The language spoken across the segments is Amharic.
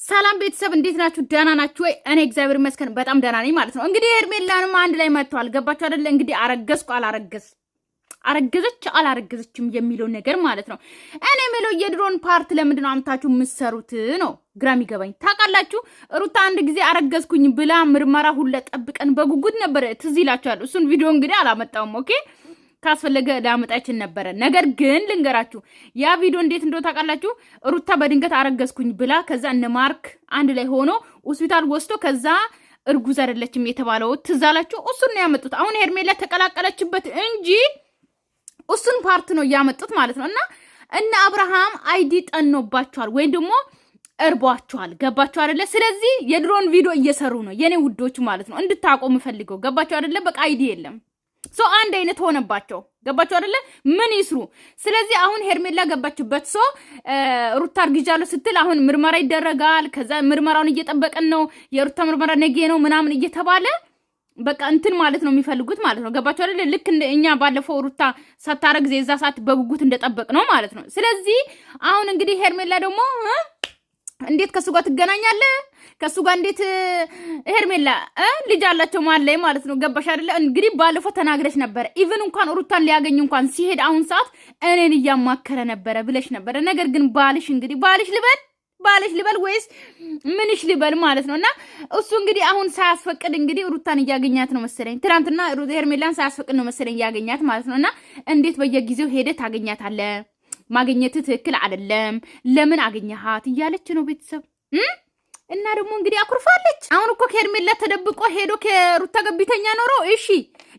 ሰላም ቤተሰብ እንዴት ናችሁ? ደህና ናችሁ ወይ? እኔ እግዚአብሔር ይመስገን በጣም ደህና ነኝ ማለት ነው። እንግዲህ ሄርሜላንም አንድ ላይ መጥቷል። ገባችሁ አይደለ? እንግዲህ አረገዘች አላረገዘችም የሚለው ነገር ማለት ነው። እኔ የምለው የድሮን ፓርት ለምንድን ነው አምታችሁ የምትሰሩት ነው ግራም ይገባኝ። ታውቃላችሁ ሩታ አንድ ጊዜ አረገዝኩኝ ብላ ምርመራ ሁሉ ጠብቀን በጉጉት ነበር። ትዝ ይላችኋል። እሱን ቪዲዮ እንግዲህ አላመጣውም። ኦኬ ካስፈለገ ላመጣችን ነበር። ነገር ግን ልንገራችሁ ያ ቪዲዮ እንዴት እንደው ታውቃላችሁ። ሩታ በድንገት አረገዝኩኝ ብላ ከዛ እነ ማርክ አንድ ላይ ሆኖ ሆስፒታል ወስዶ ከዛ እርጉዝ አይደለችም የተባለው ትዝ አላችሁ። እሱን ነው ያመጡት። አሁን ሄርሜላ ተቀላቀለችበት እንጂ እሱን ፓርት ነው ያመጡት ማለት ነው። እና እነ አብርሃም አይዲ ጠኖባቸዋል ወይ ደግሞ እርቧቸዋል። ገባችሁ አይደለ? ስለዚህ የድሮን ቪዲዮ እየሰሩ ነው የኔ ውዶች ማለት ነው። እንድታቆም ፈልገው ገባችሁ አይደለ? በቃ አይዲ የለም ሶ አንድ አይነት ሆነባቸው። ገባችሁ አይደለ? ምን ይስሩ? ስለዚህ አሁን ሄርሜላ ገባችበት። ሶ ሩታ አርግዣለሁ ስትል አሁን ምርመራ ይደረጋል። ከዛ ምርመራውን እየጠበቀን ነው። የሩታ ምርመራ ነገ ነው ምናምን እየተባለ በቃ እንትን ማለት ነው የሚፈልጉት ማለት ነው። ገባችሁ አይደለ? ልክ እኛ ባለፈው ሩታ ሳታረግዝ የዛ ሰዓት በጉጉት እንደጠበቅ ነው ማለት ነው። ስለዚህ አሁን እንግዲህ ሄርሜላ ደግሞ እንዴት ከሱ ጋር ትገናኛለህ? ከሱ ጋር እንዴት ሄርሜላ ልጅ አላቸው ማለት ነው። ገባሽ አይደለ? እንግዲህ ባለፈው ተናግረሽ ነበር። ኢቭን እንኳን ሩታን ሊያገኝ እንኳን ሲሄድ አሁን ሰዓት እኔን እያማከረ ነበረ ብለሽ ነበር። ነገር ግን ባልሽ እንግዲህ ባልሽ ልበል ወይስ ምንሽ ልበል ማለት ነውና እሱ እንግዲህ አሁን ሳያስፈቅድ እንግዲህ ሩታን እያገኛት ነው መሰለኝ። ትናንትና ሄርሜላን ሳያስፈቅድ ነው መሰለኝ እያገኛት ማለት ነውና እንዴት በየጊዜው ሄደ ታገኛታለህ? ማግኘት ትክክል አይደለም። ለምን አገኘሃት እያለች ነው ቤተሰብ እና ደግሞ እንግዲህ አኩርፋለች። አሁን እኮ ከሄርሜላ ተደብቆ ሄዶ ከሩታ ገቢተኛ ኖሮ እሺ።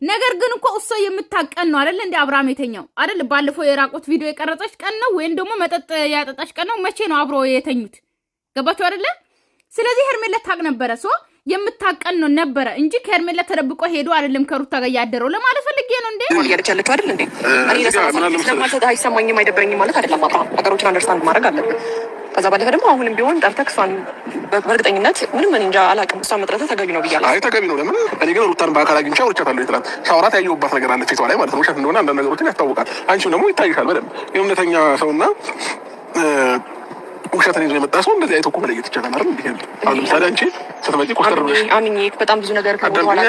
ነገር ግን እኮ እሷ የምታቀን ነው አይደል? እንደ አብርሃም የተኛው አይደል? ባለፈው የራቆት ቪዲዮ የቀረጸች ቀን ነው ወይም ደግሞ መጠጥ ያጠጣች ቀን ነው? መቼ ነው አብሮ የተኙት? ገባችሁ አይደለ? ስለዚህ ሄርሜላ ታቅ ነበረ ሶ የምታቀን ነው ነበረ እንጂ ከሄርሜላ ተደብቆ ሄዶ አይደለም ከሩታ ጋር ያደረው ለማለት ፈልጌ ነው። እንዴ ያለች አይደል? እንዴ እኔ ለሰማት አይሰማኝም አይደብረኝም ማለት አይደለም። አብርሃም ነገሮችን አንደርስታንድ ማድረግ አለብን። ከዛ ባለፈ ደግሞ አሁንም ቢሆን ጠርተህ እሷን በእርግጠኝነት ምንም እንጃ አላውቅም እሷን መጥረትህ ተገቢ ነው ብያለሁ። አይ ተገቢ ነው። ለምን እኔ ግን ሩታን በአካል አግኝቼ አውርቻታለሁ። ይጥላል ሻወራት ያየሁባት ነገር አለ ፊቷ ላይ ማለት ነው። ውሸት እንደሆነ አንዳንድ ነገሮችን ያስታውቃል። አንቺም ደግሞ ይታይሻል በደምብ የእውነተኛ ሰውና ውሸትን ይዞ የመጣ ሰው እንደዚህ አይቶ እኮ መለየት ይቻላል አይደል? አሁን ለምሳሌ አንቺ ስትመጪ ኮስተር ብለሽ አምኜ በጣም ብዙ ነገር ከሆነ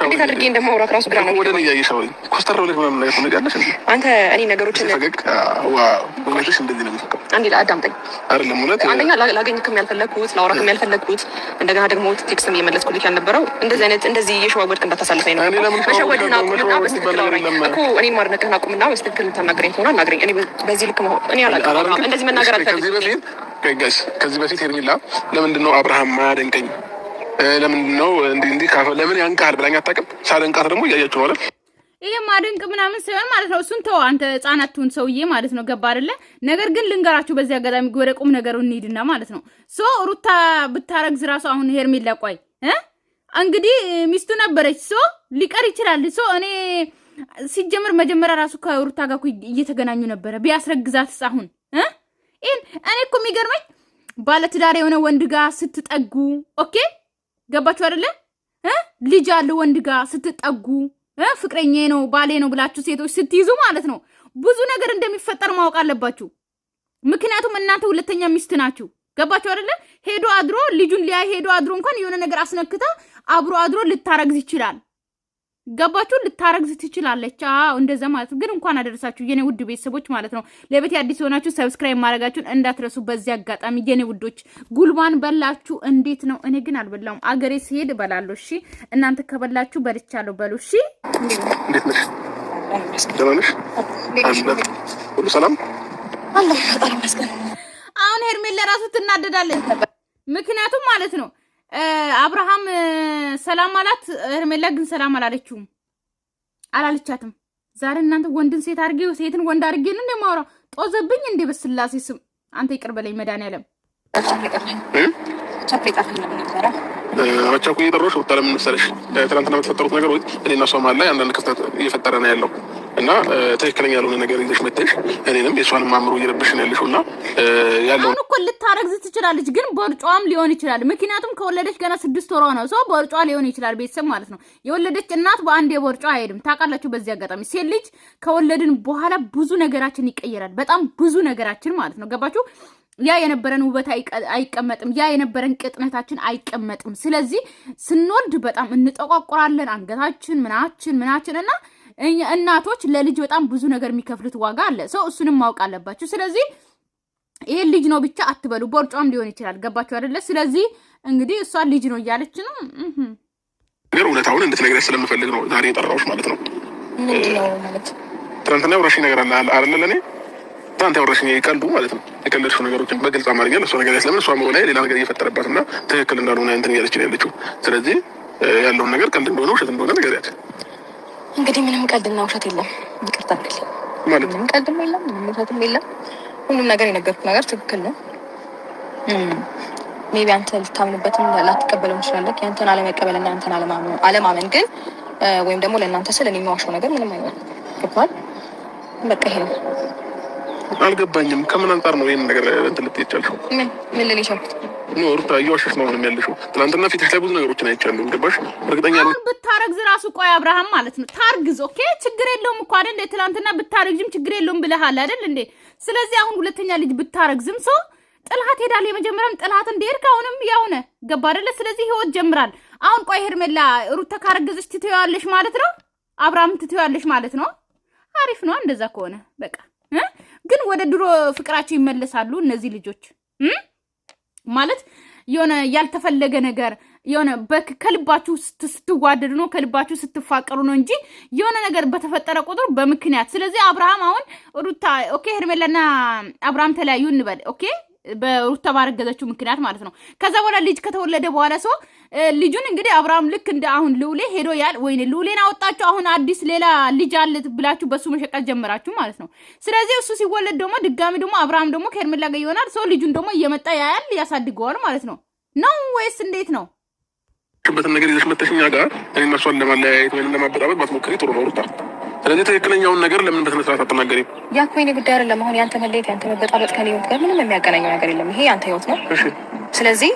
እንዴት አድርጌ እንደማውራት ራሱ ግራ ነው። ወደ እኔ እያየሻው ኮስተር ብለሽ ምናምን ነገር ትነጋለሽ እንዴ አንተ? እኔ ነገሮችን ፈገግ ወይስ እንደዚህ ነው የሚፈቀው? አንዴ አዳምጠኝ አይደለም እውነት አንደኛ ላገኝክም ያልፈለግኩት ላውራክም ያልፈለግኩት እንደገና ደግሞ ቴክስትም እየመለስኩልሽ ያልነበረው እንደዚህ የሸዋወድክ እንዳታሳልፈኝ ነው። መሸወድህን አቁምና በስትክክል አውራኝ እኮ እኔን ማድነቅህን አቁምና በስትክክል ታናግረኝ ከሆነ አናግረኝ። እኔ በዚህ ልክ እኔ አላውቅም እንደዚህ መናገር አልፈልግም። ከዚህ በፊት ሄርሜላ ለምንድን ነው አብርሃም ማያደንቀኝ? ለምንድን ነው እንዲህ ለምን ያንቃል ብላኝ አታውቅም። ሳደንቃት ደግሞ እያያችሁ ነው አይደል? ይሄ ማደንቅ ምናምን ሳይሆን ማለት ነው። እሱን ተው አንተ ህጻናቱን ሰውዬ ማለት ነው። ገባ አይደለ? ነገር ግን ልንገራችሁ በዚህ አጋጣሚ ወደ ቁም ነገሩ እንሂድና ማለት ነው። ሶ ሩታ ብታረግዝ ራሱ አሁን ሄርሜላ ቆይ እንግዲህ ሚስቱ ነበረች። ሶ ሊቀር ይችላል። ሶ እኔ ሲጀምር መጀመሪያ ራሱ ከሩታ ጋር እየተገናኙ ነበረ። ቢያስረግዛትስ አሁን እኔ እኮ የሚገርመኝ ባለትዳር የሆነ ወንድ ጋር ስትጠጉ ኦኬ ገባችሁ አይደለ? ልጅ ያለው ወንድ ጋር ስትጠጉ ፍቅረኛ ነው ባሌ ነው ብላችሁ ሴቶች ስትይዙ ማለት ነው ብዙ ነገር እንደሚፈጠር ማወቅ አለባችሁ። ምክንያቱም እናንተ ሁለተኛ ሚስት ናችሁ። ገባችሁ አይደለ? ሄዶ አድሮ ልጁን ሊያይ ሄዶ አድሮ እንኳን የሆነ ነገር አስነክታ አብሮ አድሮ ልታረግዝ ይችላል። ገባችሁ? ልታረግዝ ትችላለች። አዎ እንደዛ ማለት ነው። ግን እንኳን አደረሳችሁ የኔ ውድ ቤተሰቦች ማለት ነው። ለቤት አዲስ ሆናችሁ ሰብስክራይብ ማድረጋችሁን እንዳትረሱ። በዚህ አጋጣሚ የኔ ውዶች ጉልባን በላችሁ እንዴት ነው? እኔ ግን አልበላሁም። አገሬ ሲሄድ እበላለሁ። እሺ እናንተ ከበላችሁ በልቻለሁ በሉ። እሺ እንዴት ነሽ? ደህና ነሽ? ሁሉ ሰላም አለ ፈጣሪ ይመስገን። አሁን ሄርሜላ ራሱ ትናደዳለች። ምክንያቱም ማለት ነው አብርሃም ሰላም አላት። ሄርሜላ ግን ሰላም አላለቻትም። ዛሬ እናንተ ወንድን ሴት አድርጌው ሴትን ወንድ አድርጌ ነው እንደማወራው ጦዘብኝ እንደ በስላሴ ስም አንተ ይቅር በለኝ መድኃኒዓለም። አቻኩ እየጠሮሽ ወጣ ለምን መሰለሽ ትናንትና በተፈጠሩት ነገር ወይ እኔና እሷ መሀል ላይ አንዳንድ ክፍተት እየፈጠረ ነው ያለው እና ትክክለኛ ያልሆነ ነገር ይዘሽ መጥተሽ እኔንም የሷንም ማምሩ እየረብሽ ነው ያለሽው እና ያለው አሁን እኮ ልታረግዝ ትችላለች፣ ግን ቦርጫም ሊሆን ይችላል። ምክንያቱም ከወለደች ገና 6 ወሯ ነው። ሰው ቦርጫ ሊሆን ይችላል ቤተሰብ ማለት ነው። የወለደች እናት በአንድ የቦርጫ አይሄድም። ታውቃላችሁ። በዚህ አጋጣሚ ሴት ልጅ ከወለድን በኋላ ብዙ ነገራችን ይቀየራል። በጣም ብዙ ነገራችን ማለት ነው። ገባችሁ? ያ የነበረን ውበት አይቀመጥም። ያ የነበረን ቅጥነታችን አይቀመጥም። ስለዚህ ስንወልድ በጣም እንጠቋቁራለን። አንገታችን ምናችን እና እናቶች ለልጅ በጣም ብዙ ነገር የሚከፍሉት ዋጋ አለ። ሰው እሱንም ማወቅ አለባችሁ። ስለዚህ ይሄ ልጅ ነው ብቻ አትበሉ። ቦርጫም ሊሆን ይችላል። ገባችሁ አይደለ? ስለዚህ እንግዲህ እሷ ልጅ ነው እያለች ነው ነገር እውነታውን እንድትነግረሽ ስለምፈልግ ነው ዛሬ የጠራሁሽ ማለት ነው። ምንድነው ማለት ትናንትና ያወራሽኝ ነገር አለ አይደለ? ለኔ ትናንት ያወራሽኝ ቀልዱ ማለት ነው። የቀለድሽው ነገሮችን በግልጽ አማርኛ ለእሷ ነገር ያስለምን እሷ አእምሮ ላይ ሌላ ነገር እየፈጠረባት እና ትክክል እንዳልሆነ እንትን እያለች ነው ያለችው። ስለዚህ ያለውን ነገር ቀልድ እንደሆነ ውሸት እንደሆነ ንገሪያት። እንግዲህ ምንም ቀልድና ውሸት የለም። ይቅርታ ማለት ምንም ቀልድም የለም፣ ምንም ውሸትም የለም። ሁሉም ነገር የነገርኩት ነገር ትክክል ነው። ሜቢ አንተ ልታምንበትም ላትቀበለው እንችላለህ። ያንተን አለመቀበልና ያንተን አለማመን ግን ወይም ደግሞ ለእናንተ ስል እኔ የሚዋሸው ነገር ምንም አይሆንም። ገባል? በቃ ይሄ ነው። አልገባኝም። ከምን አንጻር ነው ይሄን ነገር እንትን ልትይ የቻልሽው? ምን ልል የቻልኩት? ሩታ እየዋሸሽ ነው አሁንም ያለሽው። ትናንትና ፊትሽ ላይ ብዙ ነገሮችን አይቻለሁ። ገባሽ? እርግጠኛ ነኝ ብታረግዝ ራሱ ቆይ አብርሃም ማለት ነው ታርግዝ። ኦኬ ችግር የለውም እኮ አይደል? ትናንትና ብታረግዝም ችግር የለውም ብለሃል አይደል እንዴ? ስለዚህ አሁን ሁለተኛ ልጅ ብታረግዝም ሰው ጥላት ሄዳል። የመጀመሪያም ጥላት እንደሄድክ አሁንም ያውነ ገባ አይደለ? ስለዚህ ህይወት ጀምራል። አሁን ቆይ ሄርሜላ ሩታ ካረገዘች ትተዋለሽ ማለት ነው? አብርሃም ትተዋለሽ ማለት ነው? አሪፍ ነው እንደዛ ከሆነ በቃ። ግን ወደ ድሮ ፍቅራቸው ይመለሳሉ እነዚህ ልጆች ማለት የሆነ ያልተፈለገ ነገር የሆነ ከልባችሁ ስትዋደዱ ነው ከልባችሁ ስትፋቀሩ ነው እንጂ የሆነ ነገር በተፈጠረ ቁጥር በምክንያት። ስለዚህ አብርሃም አሁን ሩታ ኦኬ ሄርሜላና አብርሃም ተለያዩ እንበል ኦኬ በሩታ ባረገዘችው ምክንያት ማለት ነው። ከዛ በኋላ ልጅ ከተወለደ በኋላ ሰው ልጁን እንግዲህ አብርሃም ልክ እንደ አሁን ልውሌ ሄዶ ያል ወይ ልውሌን አወጣችሁ አሁን አዲስ ሌላ ልጅ አለ ብላችሁ በሱ መሸቀል ጀመራችሁ ማለት ነው። ስለዚህ እሱ ሲወለድ ደግሞ ድጋሚ ደግሞ አብርሃም ደግሞ ከሄርሜላ ጋር ይሆናል። ሰው ልጁን ደግሞ እየመጣ ያያል ያሳድገዋል ማለት ነው ወይስ እንዴት ነው? በትን ነገር ይዘሽ መተሽኛ ጋር እኔ እና እሷን ለማለያየት ወይም ለማበጣበጥ ባትሞክሪ ጥሩ ነው ሩታ። ስለዚህ ትክክለኛውን ነገር ለምን በስነ ስርዓት አትናገሪም? ያ እኮ የእኔ ጉዳይ አይደለም። አሁን ያንተ መለየት ያንተ መበጣበጥ ከኔ ህይወት ጋር ምንም የሚያገናኘው ነገር የለም። ይሄ ያንተ ህይወት ነው። እሺ ስለዚህ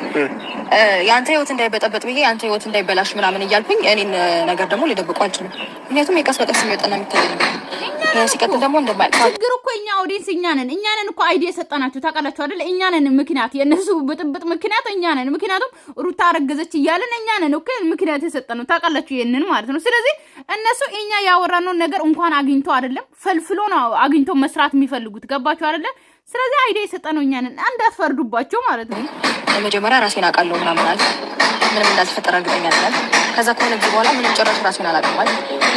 ያንተ ህይወት እንዳይበጠበጥ ብዬ ያንተ ህይወት እንዳይበላሽ ምናምን እያልኩኝ እኔን ነገር ደግሞ ልደብቀው አልችልም። ምክንያቱም የቀስ በቀስ የሚወጣና የሚታይ ነገር ሲቀጥል ደግሞ ችግር እኮ እኛ ኦዲየንስ እኛ ነን እኮ አይዲያ የሰጠናችሁ ታውቃላችሁ አይደል? እኛ ነን ምክንያት የእነሱ ብጥብጥ ምክንያት እኛ ነን። ምክንያቱም ሩታ አረገዘች እያለን እኛ ነን እኮ ምክንያት የሰጠነው ታውቃላችሁ ይሄንን ማለት ነው። ስለዚህ እነሱ እኛ ያወራነውን ነገር እንኳን አግኝቶ አይደለም ፈልፍሎ ነው አግኝቶ መስራት የሚፈልጉት ገባችሁ አይደለ? ስለዚህ አይዲያ የሰጠነው እኛ ነን። እንዳትፈርዱባቸው ማለት ነው። መጀመሪያ ራሴን አውቃለሁ ምናምን አለ ምንም እንዳልተፈጠረ እርግጠኛ ነኝ። ከዛ ከሆነ ጊዜ በኋላ ምንም ጭራሽ ራሴን አላውቅም አለ።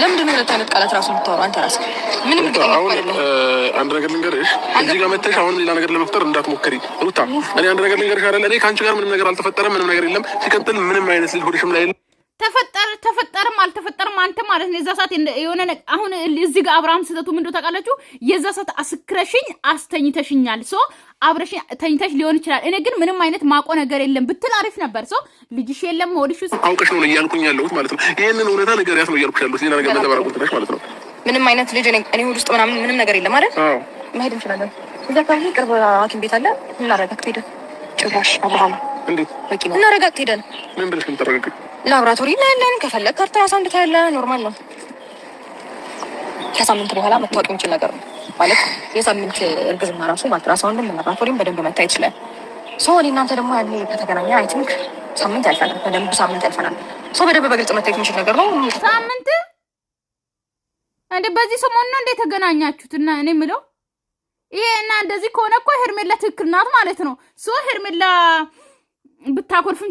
ለምንድን ነው ሁለት አይነት ቃላት ራሱ የምታወራው አንተ ራስህ? ምንም እርግጠኛ አይደለም። አንድ ነገር ልንገርሽ፣ እዚህ ጋር መተሽ አሁን ሌላ ነገር ለመፍጠር እንዳትሞክሪ ሩታ። እኔ አንድ ነገር ልንገርሽ አይደል? እኔ ከአንቺ ጋር ምንም ነገር አልተፈጠረም፣ ምንም ነገር የለም። ሲቀጥል ምንም አይነት ልጅ ሆድሽም ላይ ተፈጠረም አልተፈጠረም አንተ ማለት ነው። የዛ ሰዓት የሆነ አሁን እዚህ ጋር አብርሃም ስተቱ ምንድነው ታውቃላችሁ? የዛ ሰዓት አስክረሽኝ አስተኝተሽኛል። ሶ አብረሽ ተኝተሽ ሊሆን ይችላል። እኔ ግን ምንም አይነት ማቆ ነገር የለም ብትል አሪፍ ነበር። ሶ ልጅሽ የለም ሆድሽ ውስጥ አውቀሽ ነው እያልኩኝ ያለሁት ማለት ነው። ይሄንን እውነታ ንገሪያት ነው እያልኩሽ ያለሁት። ሌላ ነገር ለተባራቁትሽ ማለት ነው። ምንም አይነት ልጅ እኔ ሆድ ውስጥ ምንም ነገር የለም አይደል? አዎ መሄድ እንችላለን። እዛ አካባቢ ቅርብ ሐኪም ቤት አለ። እናረጋግጥ ሄደን ጭራሽ አብርሃም እንዴት በቂ ነው። እናረጋግጥ ሄደን ምን ብለሽ ነው የምታረጋግጥ? ላብራቶሪ ላይ ያለን ከፈለግ አልትራሳውንድ ታያለህ። ኖርማል ነው። ከሳምንት በኋላ መታወቅ የሚችል ነገር ነው ማለት የሳምንት እርግዝና ራሱ አልትራሳውንድም ላብራቶሪም በደንብ መታየት ይችላል። ሰው እናንተ ደግሞ ያኔ ከተገናኘ አይ ቲንክ ሳምንት ያልፈናል። በደንብ ሳምንት ያልፈናል። ሰው በደንብ በግልጽ መታየት የሚችል ነገር ነው። ሳምንት እንደ በዚህ ሰሞን ነው እንደ ተገናኛችሁት? እና እኔ የምለው ይሄ እና እንደዚህ ከሆነ እኮ ሄርሜላ ትክክል ናት ማለት ነው። ሶ ሄርሜላ ብታኮርፍም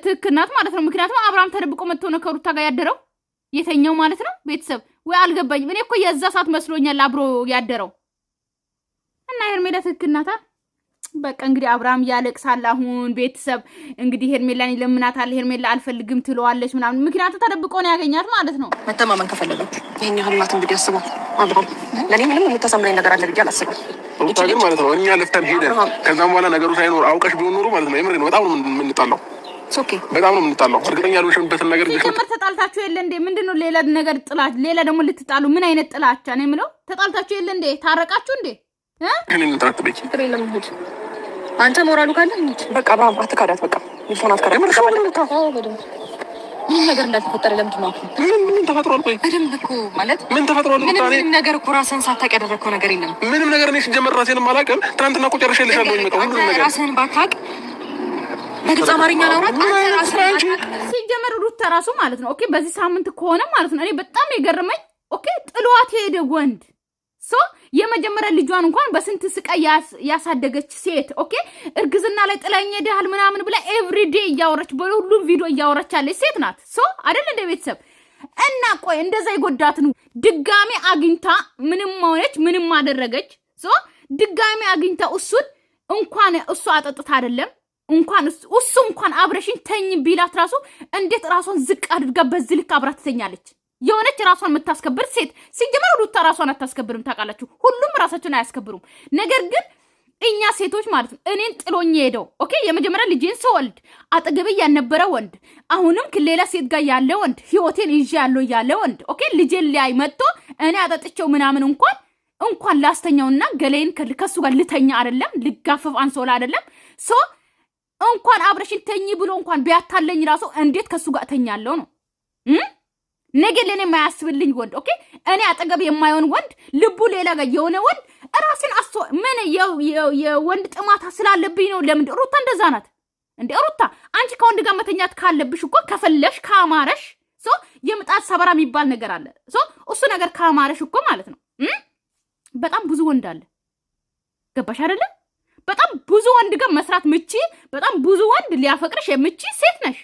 ትክክል ናት ማለት ነው። ምክንያቱም አብርሃም ተደብቆ መጥቶ ነው ከሩታ ጋር ያደረው የተኛው ማለት ነው። ቤተሰብ ወይ አልገባኝም። እኔ እኮ የዛ ሰዓት መስሎኛል አብሮ ያደረው እና ሄርሜላ ትክክል ናታ። በቃ እንግዲህ አብርሃም ያለቅሳል አሁን። ቤተሰብ እንግዲህ ሄርሜላን ይለምናታል። ሄርሜላ አልፈልግም ትለዋለች ምናምን። ምክንያቱም ተደብቆ ነው ያገኛት ማለት ነው። መተማመን ከፈለጋችሁ ይሄን ያህል ናት እንግዲህ አስባት። አብርሃም ለኔ ምንም የምታሰምረኝ ነገር አለ ብዬ አላስብም። ሩታ ግን ማለት ነው እኛ ለፍተን ሄደን ከዛም በኋላ ነገሩ ሳይኖር አውቀሽ ቢሆን ኖሮ ማለት ነው የምሬን ነው በጣም ነው የምንጣላው። ኦኬ በጣም ነው የምንጣላው። እርግጠኛ ያልሆንሽበትን ነገር ሲጀመር ተጣልታችሁ የለ እንዴ? ምንድነው ሌላ ነገር ጥላች? ሌላ ደግሞ ልትጣሉ ምን አይነት ጥላቻ ነው የምለው? ተጣልታችሁ የለ እንዴ? ታረቃችሁ እንዴ? እኔን ታጥበቂ ለምን አንተ ሞራሉ ካለ በቃ አብርሃም አትካዳት። በቃ ይፎናት ካዳ ምን ነገር እንዳልተፈጠረ ለምንድን ነው? ምን ተፈጥሯል? ቆይ በደንብ እኮ ማለት ምን ተፈጥሯል? ምንም ነገር እኮ ራስህን ሳታውቅ ያደረግከው ነገር የለም። ምንም ነገር እኔ ሲጀመር ራሴንም አላውቅም። ትናንትና እኮ ጨርሼልሻለሁ የሚመጣው ሁሉ ነገር ራስህን ባታውቅ በግልጽ አማርኛ ላውራት ሲጀመር ሩታ ራሱ ማለት ነው። ኦኬ በዚህ ሳምንት ከሆነ ማለት ነው እኔ በጣም የገረመኝ ኦኬ ጥሏት የሄደ ወንድ ሶ የመጀመሪያ ልጇን እንኳን በስንት ስቃይ ያሳደገች ሴት ኦኬ እርግዝና ላይ ጥላኝ ሄደሃል ምናምን ብላ ኤቭሪዴ እያወራች በሁሉም ቪዲዮ እያወራች ያለች ሴት ናት። ሶ አይደል እንደ ቤተሰብ እና ቆይ እንደዛ ይጎዳትን ድጋሚ አግኝታ ምንም ሆነች ምንም አደረገች። ሶ ድጋሚ አግኝታ እሱን እንኳን እሱ አጠጥታ አይደለም እንኳን እሱ እንኳን አብረሽኝ ተኝ ቢላት ራሱ እንዴት ራሷን ዝቅ አድርጋ በዚህ ልክ አብራ ትተኛለች? የሆነች ራሷን የምታስከብር ሴት ሲጀመር ሩታ ራሷን አታስከብርም። ታውቃላችሁ ሁሉም ራሳቸውን አያስከብሩም። ነገር ግን እኛ ሴቶች ማለት ነው እኔን ጥሎኝ ሄደው ኦኬ የመጀመሪያ ልጄን ስወልድ አጠገቤ ያልነበረ ወንድ አሁንም ከሌላ ሴት ጋር ያለ ወንድ ህይወቴን ይዤ ያለው ያለ ወንድ ኦኬ ልጄን ላይ መጥቶ እኔ አጠጥቼው ምናምን እንኳን ላስተኛውና ገሌን ከሱ ጋር ልተኛ አይደለም ልጋፈፍ አንሶላ አይደለም ሶ እንኳን አብረሽን ተኝ ብሎ እንኳን ቢያታለኝ ራሱ እንዴት ከሱ ጋር ተኛለው ነው ነገ ለኔ የማያስብልኝ ወንድ ኦኬ እኔ አጠገብ የማይሆን ወንድ ልቡ ሌላ ጋር የሆነ ወንድ ራስን ምን የወንድ ጥማታ ስላለብኝ ነው። ለምን ሩታ እንደዛ ናት እንዴ? ሩታ አንቺ ከወንድ ጋር መተኛት ካለብሽ እኮ ከፈለሽ ካማረሽ ሶ የምጣድ ሰበራ የሚባል ነገር አለ። ሶ እሱ ነገር ካማረሽ እኮ ማለት ነው በጣም ብዙ ወንድ አለ። ገባሽ አይደለ? በጣም ብዙ ወንድ ጋር መስራት ምቺ በጣም ብዙ ወንድ ሊያፈቅርሽ የምቺ ሴት ነሽ።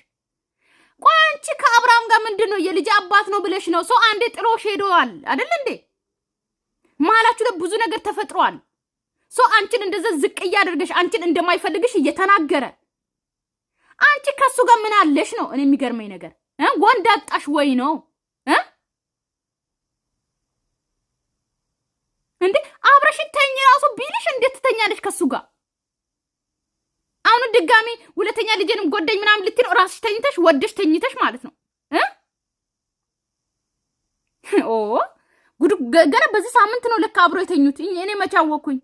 ቆይ አንቺ ከአብርሃም ጋር ምንድነው የልጅ አባት ነው ብለሽ ነው ሰው አንዴ ጥሎሽ ሄዷል አይደል እንዴ? ማላችሁ ለብዙ ነገር ተፈጥሯል። ሰው አንቺን እንደዛ ዝቅ እያደረገሽ አንቺን እንደማይፈልግሽ እየተናገረ አንቺ ከሱ ጋር ምን አለሽ ነው? እኔ የሚገርመኝ ነገር ወንድ አጣሽ ወይ ነው እንዴ? አብረሽ ተኝ ራሱ ቢልሽ እንዴት ትተኛለሽ ከሱ ጋር? አሁን ድጋሚ ሁለተኛ ልጄንም ጎደኝ ምናምን ልትይ ነው? ራስሽ ተኝተሽ ወደሽ ተኝተሽ ማለት ነው ኦ ጉድ ገና በዚህ ሳምንት ነው ለካ አብሮ የተኙት። እኔ መቻወኩኝ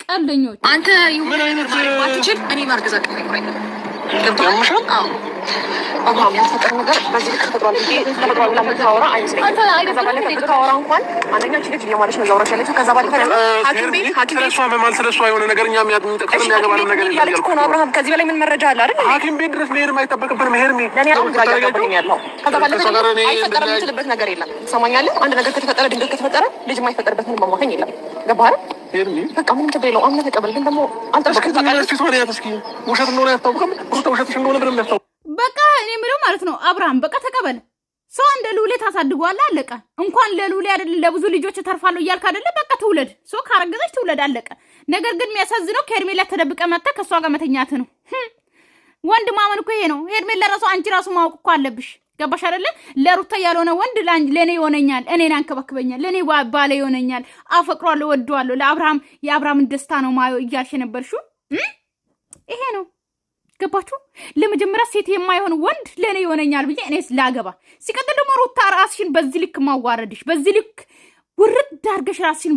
ቀልደኞች። አንተ ምን አይነት ማትችል እኔ ማርገዝ አቅም አይደለም ገብቶሻል? አዎ አሁን ያፈጠር ነገር በዚህ ልክ ተፈጥሯል እንጂ ተፈጥሯል ብላ የምታወራ አይመስለኝም። አንተ ከዛ ባለፈ ብታወራ እንኳን አንደኛው ልጅ እየማለች ነው እያወራች ያለችው። ከዛ ባለፈ ሐኪም ቤት ስለሷ በማል ስለሷ የሆነ ነገር እኛ የሚጠቅም የሚያገባን ነገር ይላል እኮ ነው። አብርሃም ከዚህ በላይ ምን መረጃ አለ አይደል? ሐኪም ቤት ድረስ መሄድ የማይጠበቅብን መሄድ ነው። ለኔ አሁን ጋር ያገባኝ ያለው ከዛ ባለፈ አይፈጠርም የምትልበት ነገር የለም። ትሰማኛለህ? አንድ ነገር ከተፈጠረ ድንገት ከተፈጠረ ልጅ የማይፈጠርበት ምንም ማማከኝ የለም። ገባህ? በቃ ምንም ችግር የለውም። አምነህ ተቀበል። ግን ደግሞ አንተ ውሸት እንደሆነ ያስታውቅም ውሸትሽ እንደሆነ ብለን ያስታውቅ በቃ እኔ የምለው ማለት ነው አብርሃም በቃ ተቀበል። ሰው እንደ ልውሌ ታሳድጓል አለቀ። እንኳን ለልውሌ አይደል ለብዙ ልጆች ተርፋለሁ እያልክ አይደለ? በቃ ትውለድ። ሰው ካረገዘች ትውለድ አለቀ። ነገር ግን የሚያሳዝነው ከሄርሜላ ተደብቀ መጣ ከሷ ጋር መተኛት ነው። ወንድ ማመን እኮ ይሄ ነው። ሄርሜላ ራሱ አንቺ ራሱ ማወቅ እኮ አለብሽ። ገባሽ አይደለ? ለሩታ ያልሆነ ወንድ ለኔ ይሆነኛል፣ እኔን አንከባክበኛል፣ ለኔ ባለ ይሆነኛል፣ አፈቅሯለሁ፣ ወደዋለሁ፣ ለአብርሃም የአብርሃምን ደስታ ነው ማየው እያልሽ ነበርሽው። ይሄ ነው ገባችሁ? ለመጀመሪያ ሴት የማይሆን ወንድ ለኔ ይሆነኛል ብዬ እኔስ ላገባ። ሲቀጥል ደግሞ ሩታ ራስሽን በዚህ ልክ ማዋረድሽ፣ በዚህ ልክ ውርድ አድርገሽ ራስሽን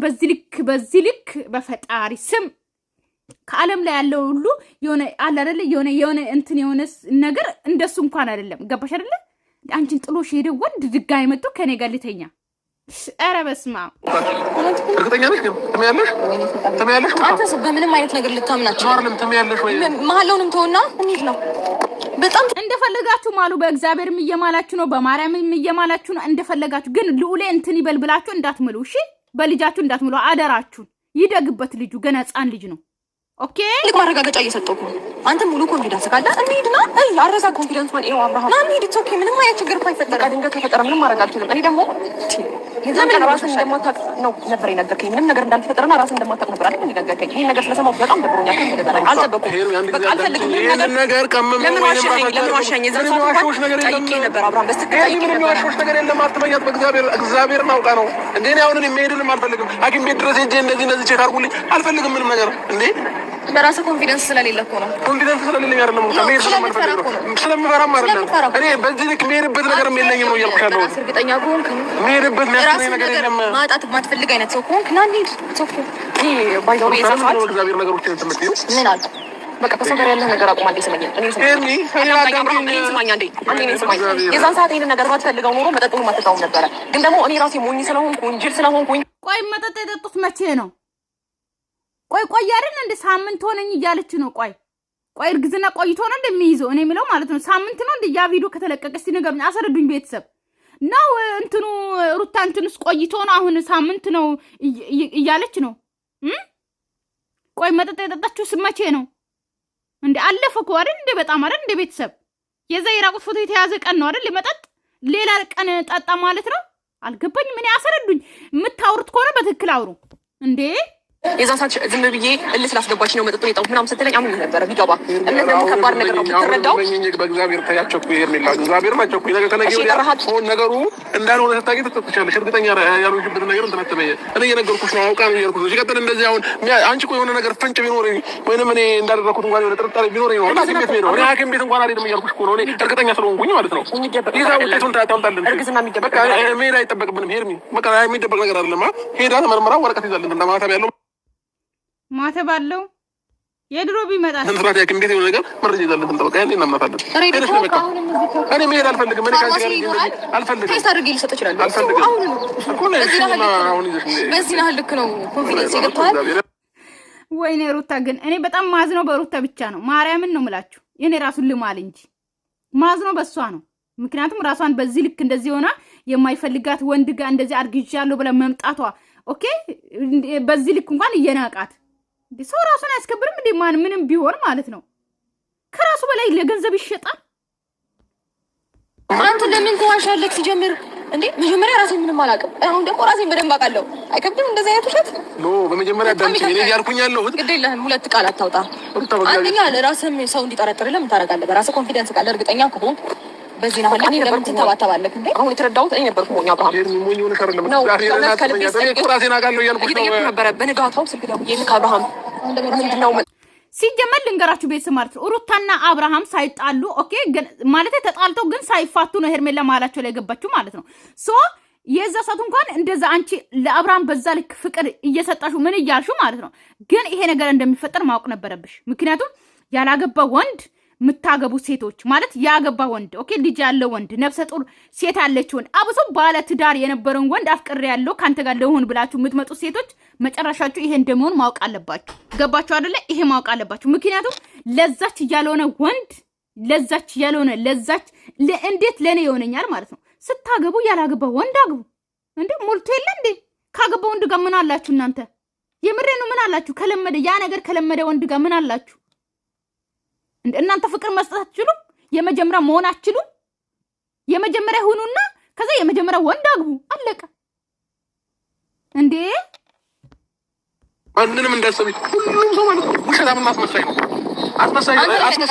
በዚህ ልክ በፈጣሪ ስም ከዓለም ላይ ያለው ሁሉ የሆነ አለ አይደለ? የሆነ እንትን የሆነ ነገር እንደሱ እንኳን አይደለም። ገባሽ አይደለ? አንቺን ጥሎሽ ሄደ ወንድ ድጋሚ መጥቶ ከኔ ጋር ልተኛ። ኧረ በስመ አብ። እርግጠኛ ነሽ ግን ትመያለሽ? አንተ በምንም አይነት ነገር ልታምናችሁ አይደለም። ትመያለሽ ወይ? መሀላውንም ተውና እንሂድ ነው። በጣም እንደፈለጋችሁ ማሉ። በእግዚአብሔርም እየማላችሁ ነው፣ በማርያምም እየማላችሁ ነው። እንደፈለጋችሁ ግን ልዑሌ እንትን ይበል ብላችሁ እንዳትምሉ እሺ። በልጃችሁ እንዳትምሉ አደራችሁን። ይደግበት ልጁ ገና ሕፃን ልጅ ነው። ኦኬ ልክ ማረጋገጫ እየሰጠው ነው። አንተ ሙሉ ኮንፊደንስ ካለ እንሂድና አረሳ ኮንፊደንስ ማን ነው አብርሃም ና እንሂድ። ኦኬ ምንም አይነት ችግር አይፈጠር። ድንገት ተፈጠረ ምንም ማድረግ አልችልም። እኔ ደግሞ የዛን ቀን ራስን እንደማታውቅ ነው ነበር የነገርከኝ። ምንም ነገር እንዳልተፈጠረና ራስን እንደማታውቅ ነበር አይደል የነገርከኝ። ይሄን ነገር ስለሰማሁ በጣም ደብሮኛል። ከመደበላይ አልጠበኩም። በቃ አልፈልግም። ይሄን ነገር ቀመም ለምን ዋሻኝ? የዛን ሰዓት ጠይቄ ነበር አብርሃም በስትክክል ጠይቄ ነበር። ዋሾች ነገር የለም። አትበያት። በእግዚአብሔር ናውቃ ነው እንዴ? እኔ አሁን የሚሄድልም አልፈልግም። ሐኪም ቤት ድረስ ሄጄ እንደዚህ ቼክ አድርጉልኝ አልፈልግም። ምንም ነገር እንዴ በራስህ ኮንፊደንስ ስለሌለ እኮ ነው። ኮንፊደንስ ስለሌለኝ አይደለም። ስለምፈራም አይደለም። እኔ በዚህ ልክ የምሄድበት ነገርም የለኝም ነው እያልኩሽ ያለሁት። ራስህ እርግጠኛ ከሆንክ የምሄድበት የሚያስፈልገኝ ነገር የለም። ማጣት የማትፈልግ አይነት ሰው ከሆንክ ና እንሂድ። እግዚአብሔር ነገሮችን የምትይው ምን አለ በቃ ከሰው ጋር ያለ ነገር አቁም። አንዴ ስማኝ፣ የዛን ሰዓት ይሄንን ነገር ባትፈልገው ኖሮ መጠጡን ማትጠጣውም ነበረ። ግን ደግሞ እኔ ራሴ ሞኝ ስለሆንኩኝ ጅል ስለሆንኩኝ። ቆይ መጠጥ የጠጡት መቼ ነው? ቆይ አይደል እንደ ሳምንት ሆነኝ እያለች ነው። ቆይ እርግዝና ቆይቶ ነው እንደሚይዘው እኔ የምለው ማለት ነው። ሳምንት ነው እንደ ያ ቪዲዮ ከተለቀቀ እስቲ ንገሩኝ፣ አስረዱኝ ቤተሰብ ነው። እንትኑ ሩታ እንትንስ ቆይቶ ነው አሁን ሳምንት ነው እያለች ነው። ቆይ መጠጥ የጠጣችው መቼ ነው እንዴ? አለፈ እኮ አይደል እንዴ? በጣም አይደል እንዴ? ቤተሰብ የዛ የራቁት ፎቶ የተያዘ ቀን ነው አይደል? መጠጥ ሌላ ቀን ጠጣ ማለት ነው። አልገባኝም። እኔ አስረዱኝ። የምታወሩት ከሆነ በትክክል አውሩ እንዴ። የዛን ሰዓት ዝም ብዬ እልህ ስላስገባች ነው መጠጡን የጠጡት ምናምን ስትለኝ አምን ነበረ ቢገባ። እምነት ደግሞ ከባድ ነገር ነው የምትረዳው። በእግዚአብሔር ተያቸኩ ሄርሜላ፣ እግዚአብሔር ናቸኩ ነገሩ እንዳልሆነ ስታቂ ትጠጥቻለሽ። እርግጠኛ ያልሆንሽበትን ነገር እንትናትበየ እኔ እየነገርኩሽ ነው። አውቃ ነው እየነገርኩሽ ነው። ሲቀጥል እንደዚህ አሁን አንቺ እኮ የሆነ ነገር ፍንጭ ቢኖረኝ ወይንም እኔ እንዳደረኩት እንኳን የሆነ ጥርጣሬ ቢኖረኝ ነው ሐኪም ቤት ሄደው እኔ ሐኪም ቤት እንኳን አልሄድም እያልኩሽ እኮ ነው። እኔ እርግጠኛ ስለሆንኩኝ ማለት ነው። ይዛ ውጤቱን ታታውጣለን። እርግዝና የሚደበቅ መሄድ አይጠበቅብንም ሄርሚ። በቃ የሚደበቅ ነገር አይደለም። ሄዳ ተመርምራ ወረቀት ይዛለን እንደማታብ ያለው ማተብ አለው። የድሮ ቢመጣ እንትራት ያክ እንዴት የሆነ ነገር መረጃ ይዛለን ተንጠበቃ ያለ እናምናታለን። እኔ መሄድ አልፈልግም። እኔ ካንቺ ጋር አልፈልግም። ቴስት አድርጌ ልሰጥ እችላለሁ። አልፈልግም። በዚህ ነው ልክ ነው። ኮንፊደንስ ይገባል። ወይኔ ሩታ ግን እኔ በጣም ማዝነው በሩታ ብቻ ነው። ማርያምን ነው የምላችሁ። የኔ ራሱን ልማል እንጂ ማዝነው በሷ ነው። ምክንያቱም ራሷን በዚህ ልክ እንደዚህ ሆና የማይፈልጋት ወንድ ጋር እንደዚህ አርግዣለሁ ብለ መምጣቷ ኦኬ። በዚህ ልክ እንኳን እየናቃት ሰው ራሱን አያስከብርም እንዴ? ማን ምንም ቢሆን ማለት ነው ከራሱ በላይ ለገንዘብ ይሸጣል። አንተ ለምን ተዋሻለክ? ሲጀምር እንዴ መጀመሪያ ራሴን ምንም አላውቅም። አሁን ደግሞ ራሴን በደንብ አውቃለሁ። አይከብድም እንደዛ አይነት ውሸት ኖ። በመጀመሪያ ዳምጪ እኔ ያልኩኝ ያለሁት ግድ የለህም። ሁለት ቃል አታውጣ። አንደኛ ለራስህም ሰው እንዲጠረጥር ለምን ታደርጋለህ? በራስህ ኮንፊደንስ ካለ እርግጠኛ ከሆንክ በዚህ ነው ለምን ለምን ትተባተባለክ እንዴ? አሁን የተረዳሁት እኔ ነበርኩ። ሞኛ አብርሃም ሞኝ ሆነ ሸር ለምን ራሴን አውቃለሁ እያልኩኝ ነበረ። በንጋታው ስልክ ደውዬ ልክ አብርሃም ምንድነው ሲጀመር ልንገራችሁ ቤተሰብ ማለት ነው። ሩታና አብርሃም ሳይጣሉ ኦኬ፣ ግን ማለት ተጣልተው ግን ሳይፋቱ ነው ሄርሜላ መሀላቸው ላይ ገባችሁ ማለት ነው። ሶ የዛ ሰዓት እንኳን እንደዛ አንቺ ለአብርሃም በዛ ልክ ፍቅር እየሰጣሹ ምን እያልሹ ማለት ነው። ግን ይሄ ነገር እንደሚፈጠር ማወቅ ነበረብሽ። ምክንያቱም ያላገባ ወንድ ምታገቡ ሴቶች ማለት ያገባ ወንድ ኦኬ፣ ልጅ ያለው ወንድ ነፍሰ ጡር ሴት ያለች ወንድ አብሶ ባለ ትዳር የነበረን ወንድ አፍቅሬ ያለው ካንተ ጋር ለሆን ብላችሁ የምትመጡ ሴቶች መጨረሻችሁ ይሄ እንደሚሆን ማወቅ አለባችሁ። ገባችሁ አይደለ? ይሄ ማወቅ አለባችሁ። ምክንያቱም ለዛች ያልሆነ ወንድ ለዛች ያልሆነ ለዛች እንዴት ለኔ ይሆነኛል ማለት ነው። ስታገቡ ያላገባ ወንድ አግቡ እንዴ! ሞልቶ የለ እንዴ? ካገባ ወንድ ጋር ምን አላችሁ እናንተ? የምሬ ነው። ምን አላችሁ? ከለመደ ያ ነገር ከለመደ ወንድ ጋር ምን አላችሁ? እናንተ ፍቅር መስጠት አትችሉም? የመጀመሪያ መሆን አትችሉም? የመጀመሪያ ሁኑና ከዛ የመጀመሪያ ወንድ አግቡ። አለቀ እንዴ! ማንንም እንዳሰብ ሁሉም ሰው ማለት ነው ውሸታም አስመሳይ ነው። አስመሳይ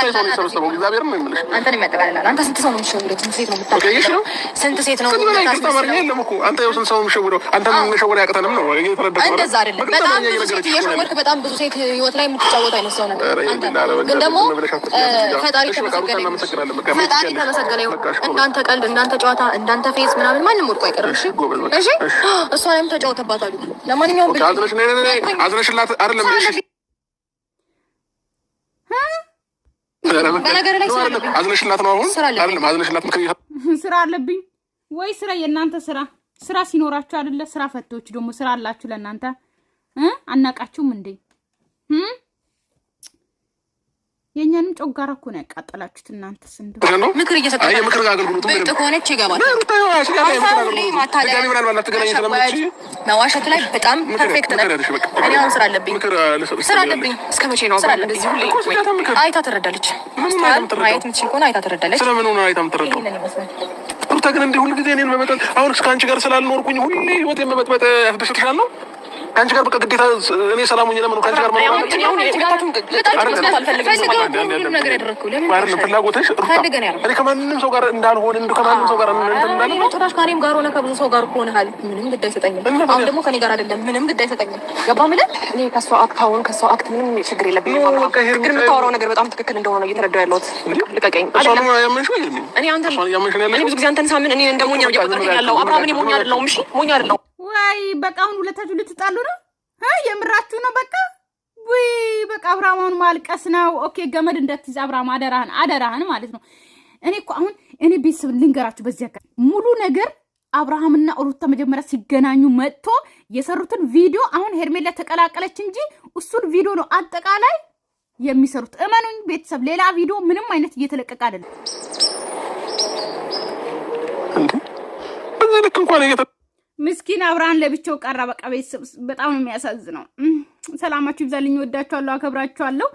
ሰው ነው የሚሰበሰበው። እግዚአብሔር ነው የሚልሽ። አንተን የሚያጠቃልላል። አንተ ስንት ሰው ነው የሚሸውደው? ስንት ሴት ነው የምታውቀው? ስንት ሴት ነው የምታውቀው? የለም እኮ አንተ ያው ስንት ሰው ነው የሚሸውደው? አንተን መሸወድ ያቀተንም ነው እየተረዳኸው? እንደዛ አይደለም። በጣም ብዙ ሴት እየሸወድክ በጣም ብዙ ሴት ህይወት ላይ የምትጫወት አይነት ሰው ነህ አንተ። ግን ደግሞ ፈጣሪ ተመሰገነ ይሁን። እንዳንተ ቀልድ፣ እንዳንተ ጨዋታ፣ እንዳንተ ፌዝ ምናምን ማንም ወድቆ አይቀርም። እሺ እሺ፣ እሷ ላይም ተጫወተባታሉ። ለማንኛውም አዝነሽላት አይደለም እሺ በነገር ላይ አዝነሽላት ነው አሁን አይደለም አዝነሽላት ምክር ስራ አለብኝ ወይ ስራ የእናንተ ስራ ሲኖራችሁ አይደለ? ስራ ፈቶች ደግሞ ስራ አላችሁ ለእናንተ አናቃችሁም እንዴ? የኛንም ጮጋራ እኮ ነው ያቃጠላችሁት እናንተ ስንዱ ምክር እየሰጣችሁ አይ ምክር አገልግሎት ብልጥ ከሆነች ይገባል። መዋሸት ላይ በጣም ፐርፌክት ነህ። እኔ አሁን ስራ አለብኝ። እስከ መቼ ነው አብረን እንደዚህ ሁሌ? አይታ ትረዳለች። ማየት የምትችል ከሆነ አይታ ትረዳለች። ስለምን ሆነ አይታ የምትረዳው? ሩታ ግን እንዲህ ሁሉ ጊዜ እኔን በመጠን አሁን እስከ አንቺ ጋር ስላልኖርኩኝ ሁሌ ህይወት የመበጥበጥ ያስደስትሻል ነው? ከአንቺ ጋር በቃ ግዴታ እኔ ሰላም ሆኜ ለምን ከአንቺ ጋር ፍላጎትሽ እኔ ከማንም ሰው ጋር እንዳልሆን እንደ ከማንም ሰው ጋር እንዳልሆን ጭራሽ ከእኔም ጋር ሆነ ከብዙ ሰው ጋር ሆነሃል። ምንም ግድ አይሰጠኝም። አሁን ደግሞ ከእኔ ጋር አይደለም። ምንም ግድ አይሰጠኝም። ገባህ የምልህ? እኔ ከእሷ አክት ምንም ችግር የለብኝም። ግን የምታወራው ነገር በጣም ትክክል እንደሆነ እየተረዳሁ ያለሁት። ልቀቀኝ። እኔ ብዙ ጊዜ አንተን ሳምን እኔ እንደ ሞኛ ያለው አብርሃም እኔ ሞኛ አይደለሁም። እሺ ሞኛ አይደለሁም። ወይ በቃ አሁን ሁለታችሁ ልትጣሉ ነው? የምራችሁ ነው? በቃ ወይ በቃ አብርሃም ማልቀስ ነው። ኦኬ ገመድ እንዳትይዝ አብርሃም አደራህን ማለት ነው። እኔ እኮ አሁን እኔ ቤተሰብ ልንገራችሁ በዚህ አጋጣሚ ሙሉ ነገር አብርሃምና ሩታ መጀመሪያ ሲገናኙ መጥቶ የሰሩትን ቪዲዮ አሁን ሄርሜላ ተቀላቀለች እንጂ እሱን ቪዲዮ ነው አጠቃላይ የሚሰሩት። እመኑኝ ቤተሰብ ሌላ ቪዲዮ ምንም አይነት እየተለቀቀ አይደለም። ምስኪን አብርሃም ለብቻው ቀራ። በቃ ቤተሰብ በጣም ነው የሚያሳዝነው። ሰላማችሁ ይብዛልኝ። ወዳችኋለሁ፣ አከብራችኋለሁ።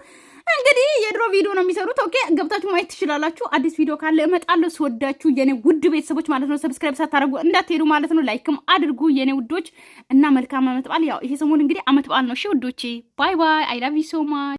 እንግዲህ የድሮ ቪዲዮ ነው የሚሰሩት። ኦኬ ገብታችሁ ማየት ትችላላችሁ። አዲስ ቪዲዮ ካለ እመጣለሁ። ስወዳችሁ የኔ ውድ ቤተሰቦች ማለት ነው ሰብስክራይብ ሳታደርጉ እንዳትሄዱ ማለት ነው። ላይክም አድርጉ የኔ ውዶች እና መልካም አመት በዓል። ያው ይሄ ሰሞን እንግዲህ አመት በዓል ነው። እሺ ውዶቼ ባይ ባይ። አይ ላቭ ዩ ሶ ማች